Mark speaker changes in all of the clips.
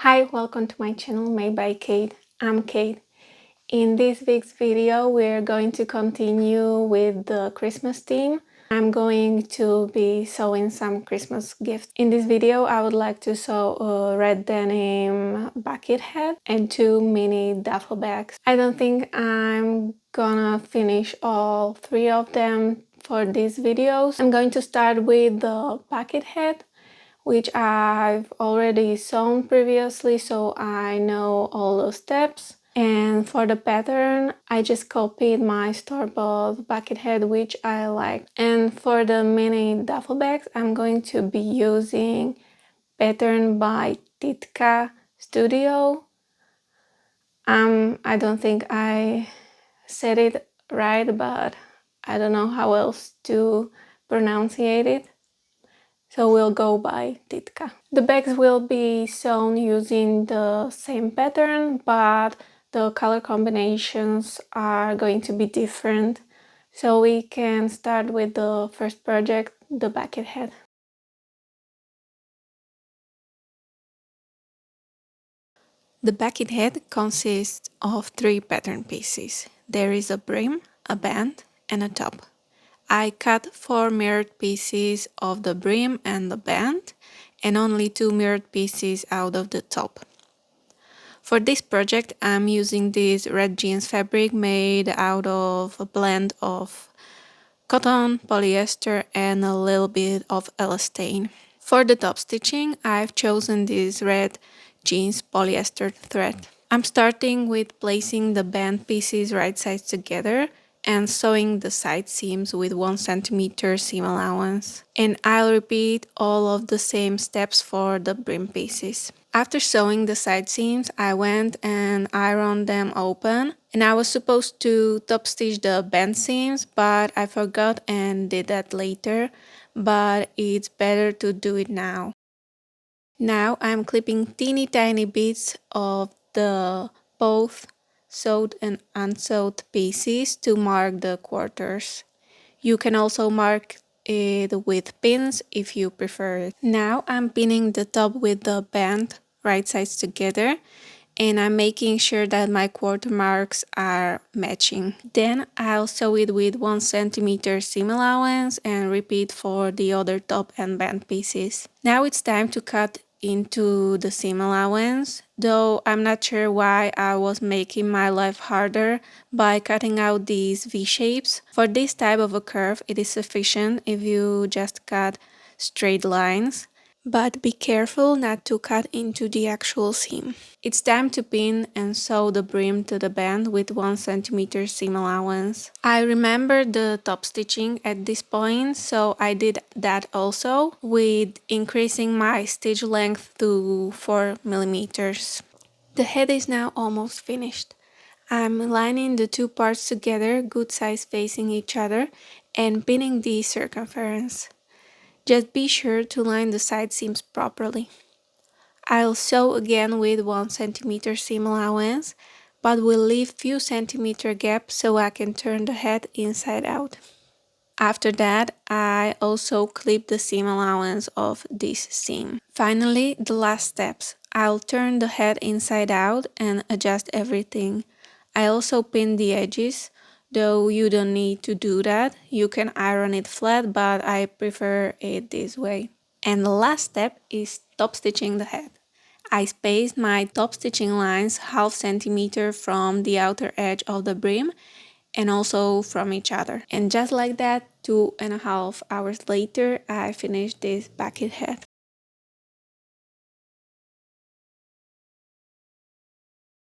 Speaker 1: Hi, welcome to my channel Made by Kate. I'm Kate. In this week's video, we're going to continue with the Christmas theme. I'm going to be sewing some Christmas gifts. In this video, I would like to sew a red denim bucket hat and 2 mini duffel bags. I don't think I'm gonna finish all 3 of them for these videos. I'm going to start with the bucket hat, which I've already sewn previously, so I know all the steps. And for the pattern, I just copied my store-bought bucket hat, which I like. And for the mini duffel bags, I'm going to be using pattern by Titka Studio. I don't think I said it right, but I don't know how else to pronunciate it. So we'll go by Titka. The bags will be sewn using the same pattern, but the color combinations are going to be different. So we can start with the first project, the bucket hat. The bucket hat consists of 3 pattern pieces. There is a brim, a band, and a top. I cut 4 mirrored pieces of the brim and the band, and only 2 mirrored pieces out of the top. For this project, I'm using this red jeans fabric made out of a blend of cotton, polyester, and a little bit of elastane. For the top stitching, I've chosen this red jeans polyester thread. I'm starting with placing the band pieces right sides together and sewing the side seams with 1 cm seam allowance. And I'll repeat all of the same steps for the brim pieces. After sewing the side seams, I went and ironed them open, and I was supposed to top stitch the band seams, but I forgot and did that later, but it's better to do it now. Now I'm clipping teeny tiny bits of the both sewed and unsewed pieces to mark the quarters. You can also mark it with pins if you prefer it. Now I'm pinning the top with the band right sides together, and I'm making sure that my quarter marks are matching. Then I'll sew it with 1 cm seam allowance and repeat for the other top and band pieces. Now it's time to cut into the seam allowance, though I'm not sure why I was making my life harder by cutting out these V-shapes. For this type of a curve, it is sufficient if you just cut straight lines, but be careful not to cut into the actual seam. It's time to pin and sew the brim to the band with 1 cm seam allowance. I remember the top stitching at this point, so I did that also, with increasing my stitch length to 4 mm. The head is now almost finished. I'm lining the 2 parts together, good size facing each other, and pinning the circumference. Just be sure to line the side seams properly. I'll sew again with 1 cm seam allowance, but will leave few centimeter gap so I can turn the head inside out. After that, I also clip the seam allowance of this seam. Finally, the last steps. I'll turn the head inside out and adjust everything. I also pin the edges, though you don't need to do that. You can iron it flat, but I prefer it this way. And the last step is top stitching the head. I spaced my top stitching lines ½ centimeter from the outer edge of the brim and also from each other. And just like that, 2.5 hours later, I finished this bucket hat.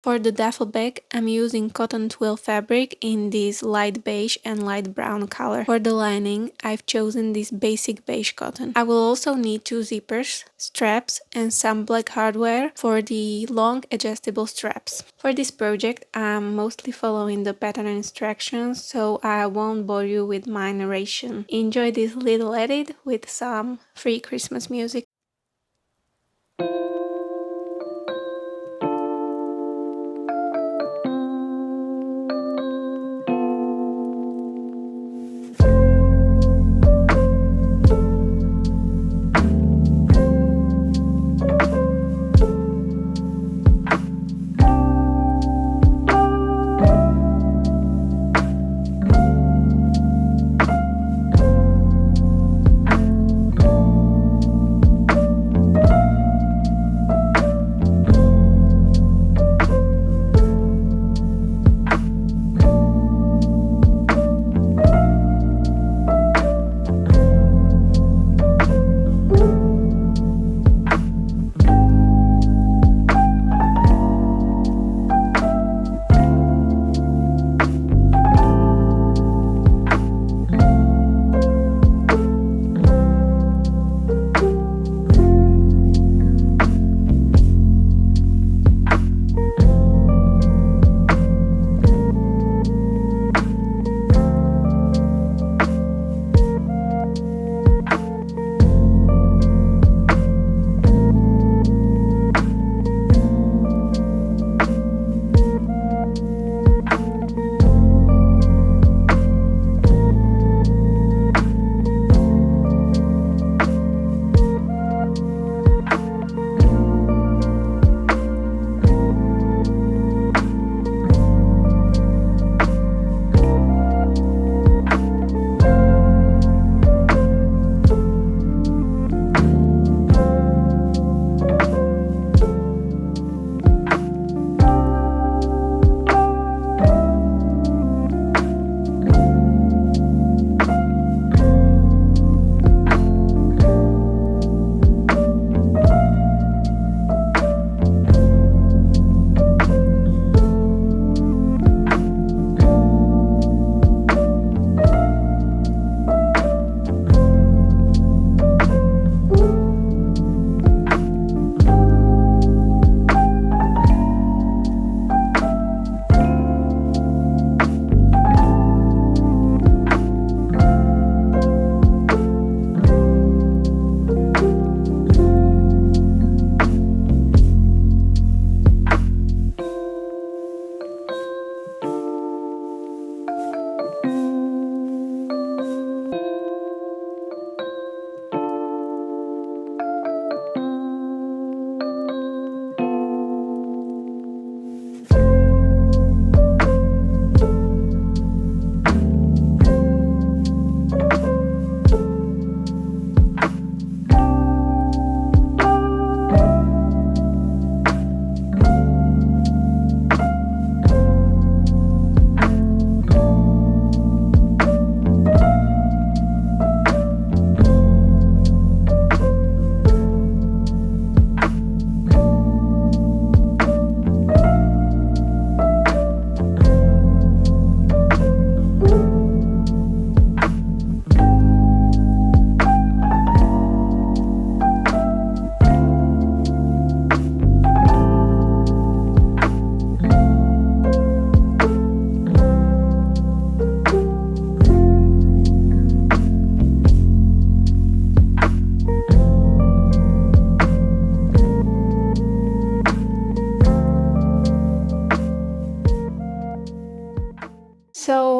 Speaker 1: For the duffel bag, I'm using cotton twill fabric in this light beige and light brown color. For the lining, I've chosen this basic beige cotton. I will also need 2 zippers, straps, and some black hardware for the long adjustable straps. For this project, I'm mostly following the pattern instructions, so I won't bore you with my narration. Enjoy this little edit with some free Christmas music.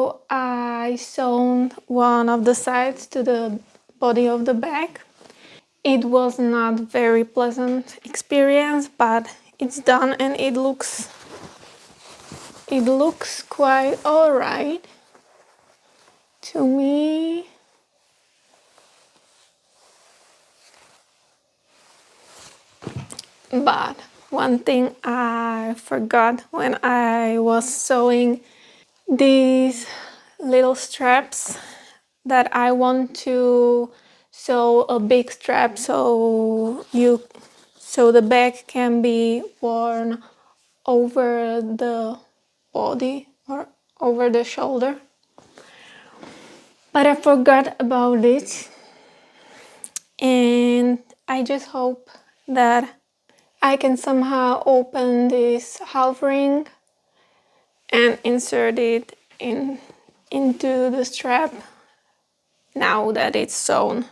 Speaker 1: So I sewn one of the sides to the body of the bag. It was not very pleasant experience, but it's done and it looks quite alright to me. But one thing I forgot when I was sewing these little straps, that I want to sew a big strap so the bag can be worn over the body or over the shoulder. But I forgot about it, and I just hope that I can somehow open this half ring and insert it into the strap now that it's sewn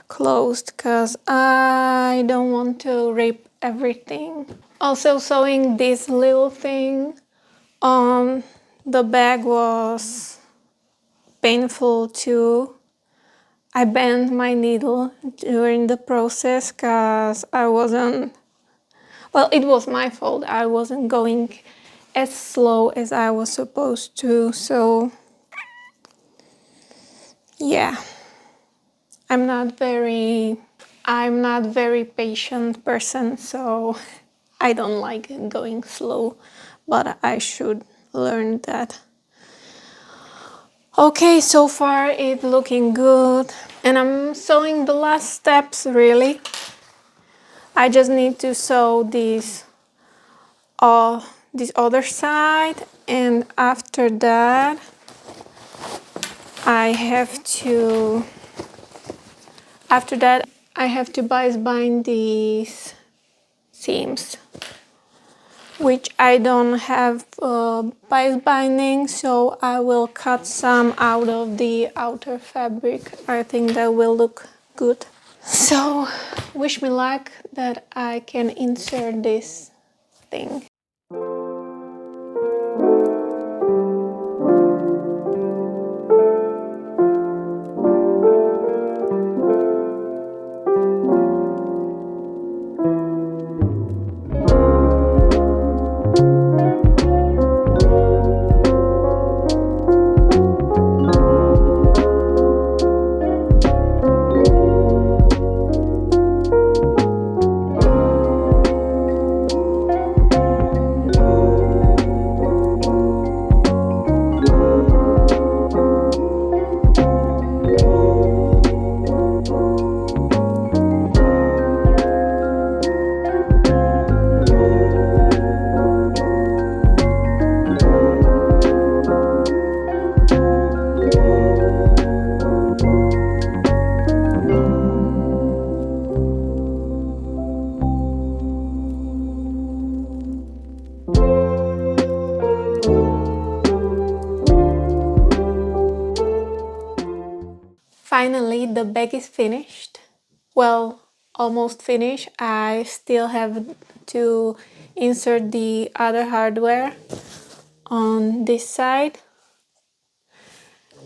Speaker 1: closed, because I don't want to rip everything. Also, sewing this little thing on the bag was painful too. I bent my needle during the process because I wasn't, well, it was my fault. I wasn't going as slow as I was supposed to, so yeah. I'm not very patient person, so I don't like going slow, but I should learn that. Okay, so far it's looking good, and I'm sewing the last steps really. I just need to sew this other side, and after that I have to bias bind these seams, which I don't have bias binding, so I will cut some out of the outer fabric. I think that will look good. So wish me luck that I can insert this thing. Finally, the bag is finished. Well, almost finished. I still have to insert the other hardware on this side,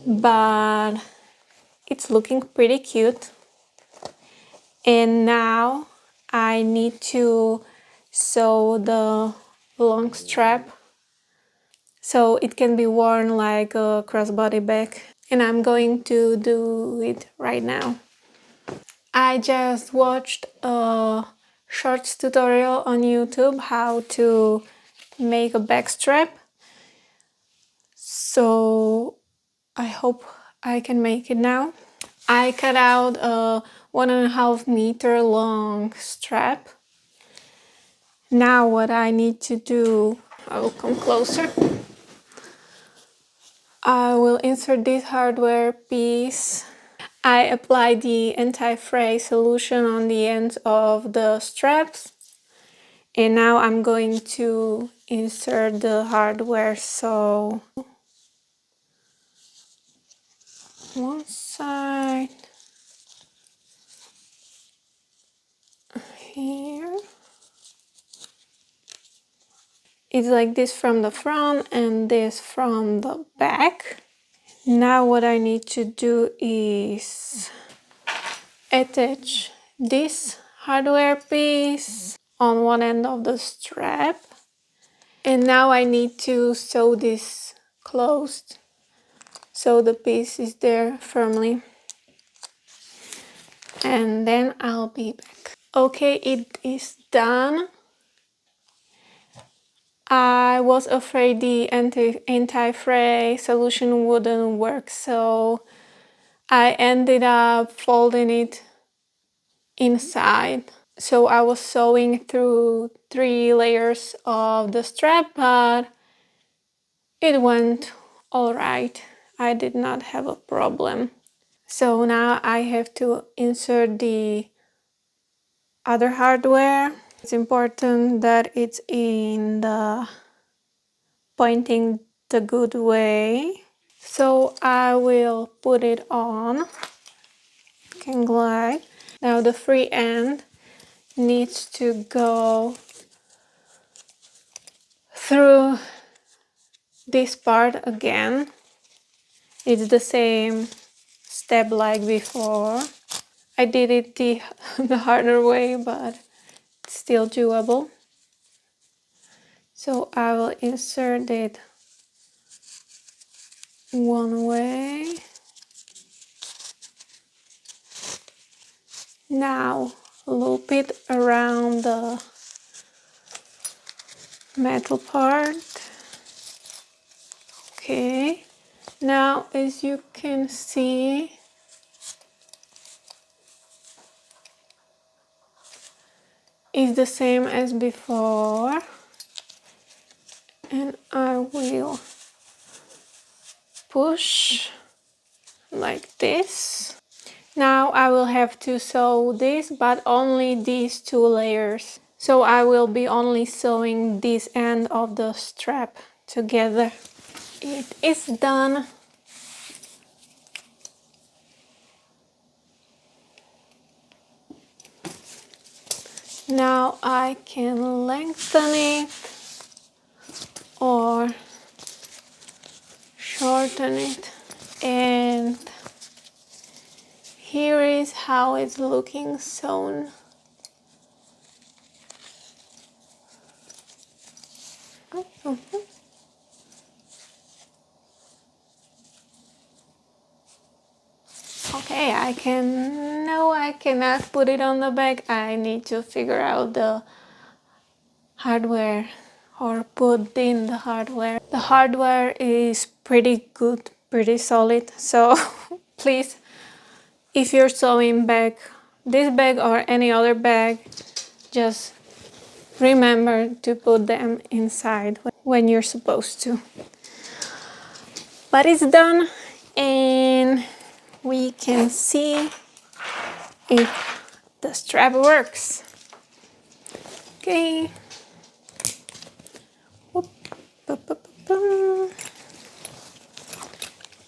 Speaker 1: but it's looking pretty cute. And now I need to sew the long strap so it can be worn like a crossbody bag, and I'm going to do it right now. I just watched a shorts tutorial on YouTube how to make a back strap, so I hope I can make it now. I cut out a 1.5 meter long strap. Now what I need to do, I will come closer. I will insert this hardware piece. I apply the anti-fray solution on the ends of the straps. And now I'm going to insert the hardware. So one side here. It's like this from the front and this from the back. Now what I need to do is attach this hardware piece on one end of the strap. And now I need to sew this closed so the piece is there firmly. And then I'll be back. Okay, it is done. I was afraid the anti-fray solution wouldn't work, so I ended up folding it inside. So I was sewing through 3 layers of the strap, but it went all right. I did not have a problem. So now I have to insert the other hardware. It's important that it's in the pointing the good way. So I will put it on. Can glide. Now the free end needs to go through this part again. It's the same step like before. I did it the harder way, but it's still doable. So I will insert it one way. Now loop it around the metal part. Okay. Now as you can see, it's the same as before. And I will push like this. Now I will have to sew this, but only these 2 layers. So I will be only sewing this end of the strap together. It is done. Now I can lengthen it or shorten it, and here is how it's looking sewn. Okay, I cannot put it on the bag. I need to figure out the hardware or put in the hardware. The hardware is pretty good, pretty solid. So please, if you're sewing this bag or any other bag, just remember to put them inside when you're supposed to. But it's done, and we can see if the strap works. Okay.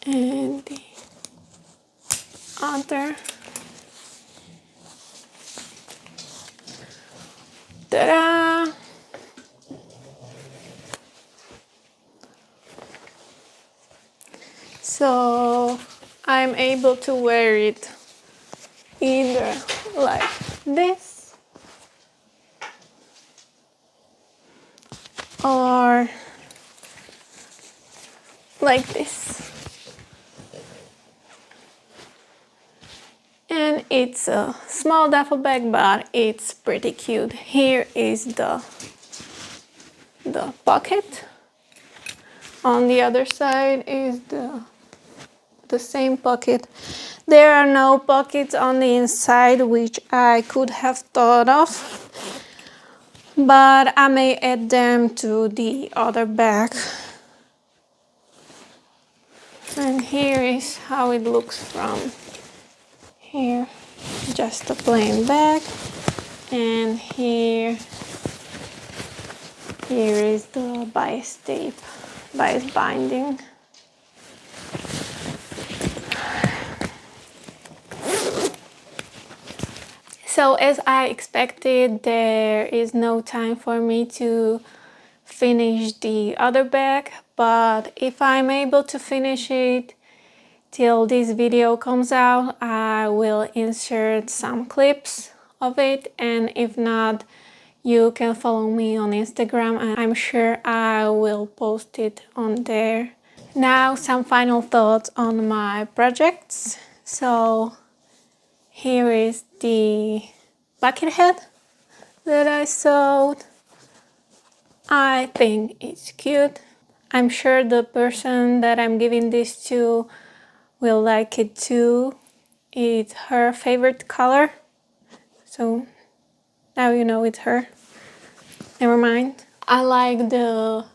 Speaker 1: And the other. Ta-da! So I'm able to wear it either like this or like this. And it's a small duffel bag, but it's pretty cute. Here is the pocket. On the other side is the same pocket. There are no pockets on the inside, which I could have thought of, but I may add them to the other bag. And here is how it looks from here. Just a plain bag. And here is the bias tape, bias binding. So as I expected, there is no time for me to finish the other bag, but if I'm able to finish it till this video comes out, I will insert some clips of it, and if not, you can follow me on Instagram and I'm sure I will post it on there. Now some final thoughts on my projects. So here is the bucket head that I sewed. I think it's cute. I'm sure the person that I'm giving this to will like it too. It's her favorite color. So now you know it's her. Never mind. I like the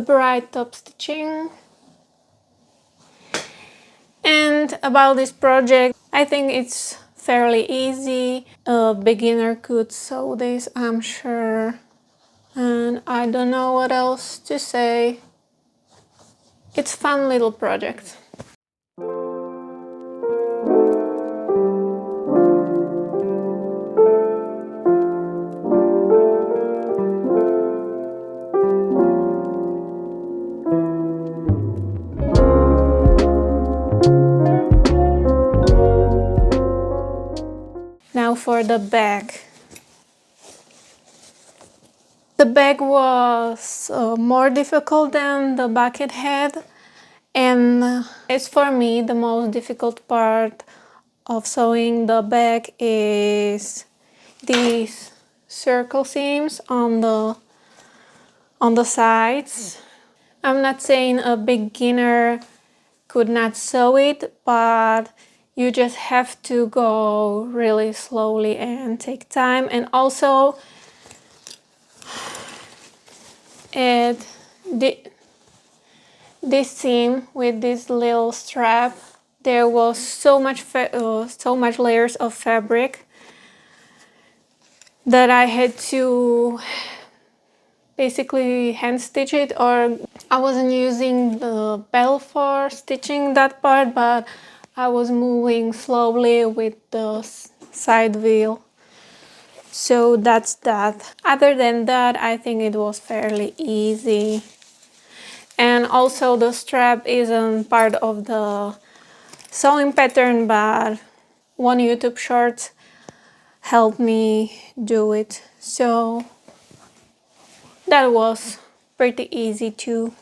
Speaker 1: bright top stitching. And about this project, I think it's fairly easy. A beginner could sew this, I'm sure. And I don't know what else to say. It's a fun little project. Now for the bag. The bag was more difficult than the bucket head, and it's for me the most difficult part of sewing the bag is these circle seams on the sides. I'm not saying a beginner could not sew it, but you just have to go really slowly and take time. And also this seam with this little strap, there was so much layers of fabric that I had to basically hand stitch it, or I wasn't using the bell for stitching that part, but I was moving slowly with the side wheel. So that's that. Other than that, I think it was fairly easy. And also the strap isn't part of the sewing pattern, but one YouTube short helped me do it. So that was pretty easy too.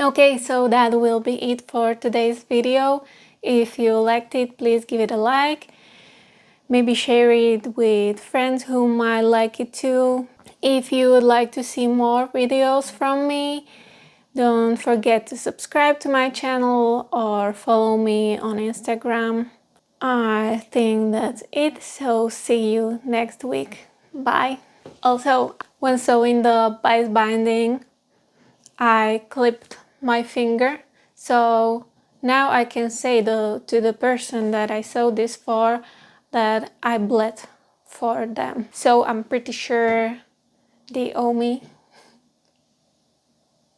Speaker 1: Okay, so that will be it for today's video. If you liked it, please give it a like. Maybe share it with friends who might like it too. If you would like to see more videos from me, don't forget to subscribe to my channel or follow me on Instagram. I think that's it, so see you next week. Bye. Also, when sewing the bias binding, I clipped my finger, so now I can say to the person that I sewed this for that I bled for them. So I'm pretty sure they owe me.